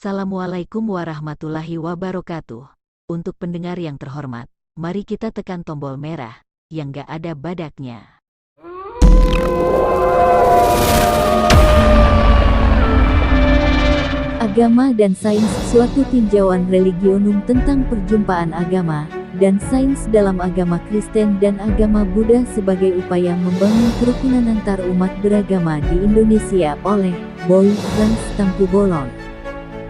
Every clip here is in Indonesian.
Assalamualaikum warahmatullahi wabarakatuh. Untuk pendengar yang terhormat, mari kita tekan tombol merah, yang gak ada badaknya. Agama dan Sains, suatu tinjauan religionum tentang perjumpaan agama dan sains dalam agama Kristen dan agama Buddha sebagai upaya membangun kerukunan antar umat beragama di Indonesia oleh Boy Frans Tampu-Bolon.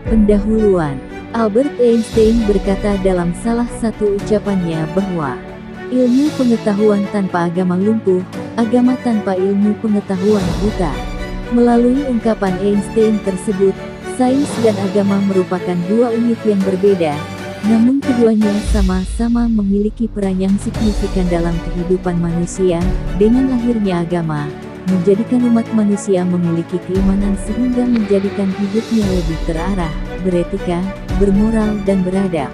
Pendahuluan. Albert Einstein berkata dalam salah satu ucapannya bahwa ilmu pengetahuan tanpa agama lumpuh, agama tanpa ilmu pengetahuan buta. Melalui ungkapan Einstein tersebut, sains dan agama merupakan dua unit yang berbeda, namun keduanya sama-sama memiliki peran yang signifikan dalam kehidupan manusia. Dengan lahirnya agama, menjadikan umat manusia memiliki keimanan sehingga menjadikan hidupnya lebih terarah, beretika, bermoral dan beradab.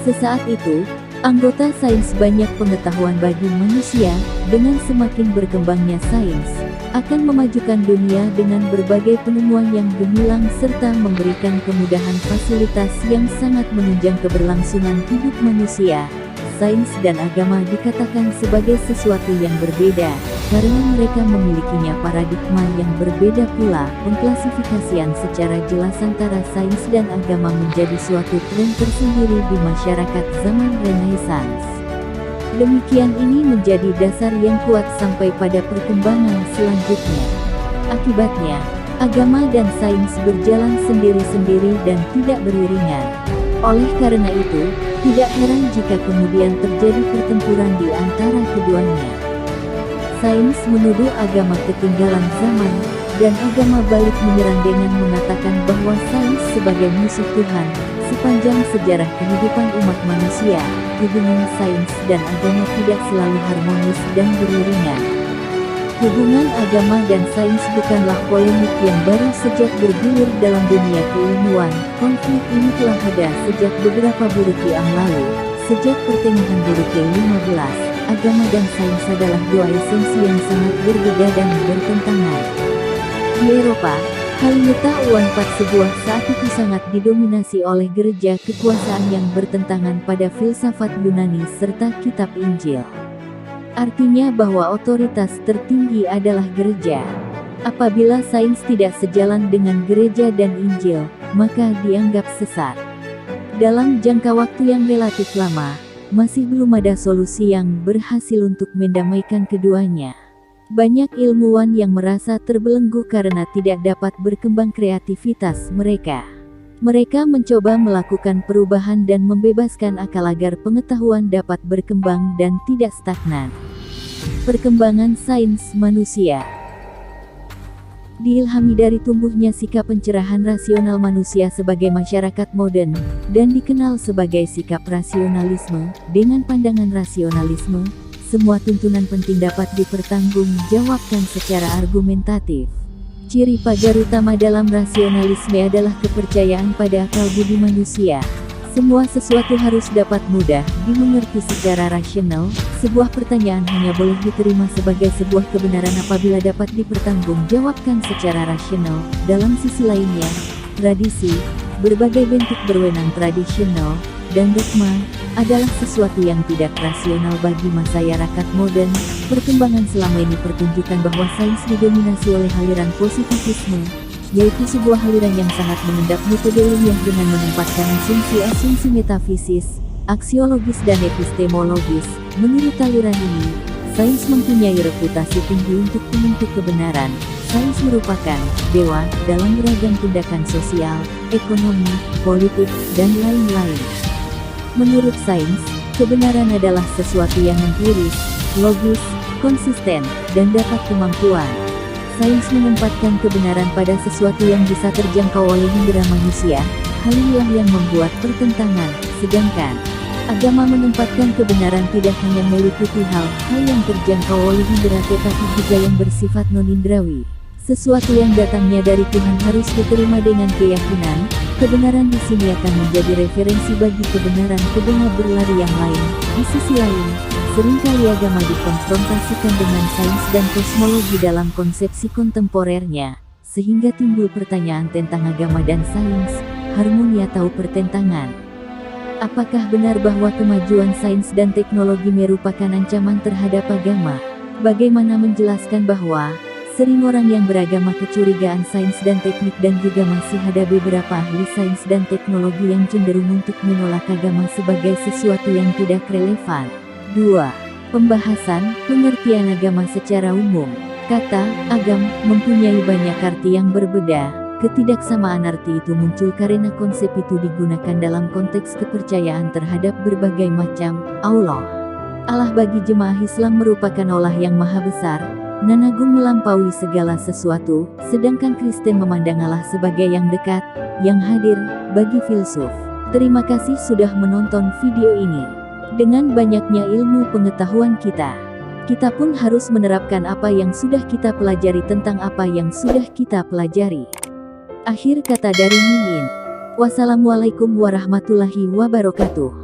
Sesaat itu, anggota sains banyak pengetahuan bagi manusia. Dengan semakin berkembangnya sains, akan memajukan dunia dengan berbagai penemuan yang gemilang serta memberikan kemudahan fasilitas yang sangat menunjang keberlangsungan hidup manusia. Sains dan agama dikatakan sebagai sesuatu yang berbeda, karena mereka memilikinya paradigma yang berbeda pula. Pengklasifikasian secara jelas antara sains dan agama menjadi suatu tren tersendiri di masyarakat zaman Renaissance. Demikian ini menjadi dasar yang kuat sampai pada perkembangan selanjutnya. Akibatnya, agama dan sains berjalan sendiri-sendiri dan tidak beriringan. Oleh karena itu, tidak heran jika kemudian terjadi pertempuran di antara keduanya. Sains menuduh agama ketinggalan zaman, dan agama balik menyerang dengan mengatakan bahwa sains sebagai musuh Tuhan. Sepanjang sejarah kehidupan umat manusia, hubungan sains dan agama tidak selalu harmonis dan beriringan. Hubungan agama dan sains bukanlah polemik yang baru sejak bergulir dalam dunia keilmuan. Konflik ini telah ada sejak beberapa buruki yang lalu. Sejak pertengahan buruki 15, agama dan sains adalah dua esensi yang sangat berbeda dan bertentangan. Di Eropa, Halimeta Uwan IV sebuah saat itu sangat didominasi oleh gereja kekuasaan yang bertentangan pada filsafat Yunani serta kitab Injil. Artinya bahwa otoritas tertinggi adalah gereja. Apabila sains tidak sejalan dengan gereja dan Injil, maka dianggap sesat. Dalam jangka waktu yang relatif lama, masih belum ada solusi yang berhasil untuk mendamaikan keduanya. Banyak ilmuwan yang merasa terbelenggu karena tidak dapat berkembang kreativitas mereka. Mereka mencoba melakukan perubahan dan membebaskan akal agar pengetahuan dapat berkembang dan tidak stagnan. Perkembangan sains manusia diilhami dari tumbuhnya sikap pencerahan rasional manusia sebagai masyarakat modern, dan dikenal sebagai sikap rasionalisme. Dengan pandangan rasionalisme, semua tuntunan penting dapat dipertanggungjawabkan secara argumentatif. Ciri pagar utama dalam rasionalisme adalah kepercayaan pada akal budi manusia. Semua sesuatu harus dapat mudah dimengerti secara rasional. Sebuah pertanyaan hanya boleh diterima sebagai sebuah kebenaran apabila dapat dipertanggungjawabkan secara rasional. Dalam sisi lainnya, tradisi, berbagai bentuk berwenang tradisional, dan dogma adalah sesuatu yang tidak rasional bagi masyarakat modern. Perkembangan selama ini pertunjukan bahwa sains didominasi oleh aliran positivisme, yaitu sebuah aliran yang sangat mengendap metode ilmiah dengan menempatkan asumsi-asumsi metafisis, aksiologis dan epistemologis. Menurut aliran ini, sains mempunyai reputasi tinggi untuk menuntut kebenaran. Sains merupakan dewa dalam beragam tindakan sosial, ekonomi, politik, dan lain-lain. Menurut sains, kebenaran adalah sesuatu yang empiris, logis, konsisten, dan dapat kemampuan. Sains menempatkan kebenaran pada sesuatu yang bisa terjangkau oleh indera manusia. Hal inilah yang membuat pertentangan. Sedangkan agama menempatkan kebenaran tidak hanya meliputi hal-hal yang terjangkau oleh indera tetapi juga yang bersifat non-indrawi. Sesuatu yang datangnya dari Tuhan harus diterima dengan keyakinan. Kebenaran di sini akan menjadi referensi bagi kebenaran berlari yang lain. Di sisi lain, seringkali agama dikonfrontasikan dengan sains dan kosmologi dalam konsepsi kontemporernya, sehingga timbul pertanyaan tentang agama dan sains. harmoni atau pertentangan. Apakah benar bahwa kemajuan sains dan teknologi merupakan ancaman terhadap agama? Bagaimana menjelaskan bahwa sering orang yang beragama kecurigaan sains dan teknik dan juga masih ada beberapa ahli sains dan teknologi yang cenderung untuk menolak agama sebagai sesuatu yang tidak relevan. 2. Pembahasan, pengertian agama secara umum. Kata agam mempunyai banyak arti yang berbeda. Ketidaksamaan arti itu muncul karena konsep itu digunakan dalam konteks kepercayaan terhadap berbagai macam Allah. Allah bagi jemaah Islam merupakan Allah yang maha besar, nan agung melampaui segala sesuatu, sedangkan Kristen memandang Allah sebagai yang dekat, yang hadir, bagi filsuf. Terima kasih sudah menonton video ini. Dengan banyaknya ilmu pengetahuan kita pun harus menerapkan apa yang sudah kita pelajari tentang apa yang sudah kita pelajari. Akhir kata dari Mimin. Wassalamualaikum warahmatullahi wabarakatuh.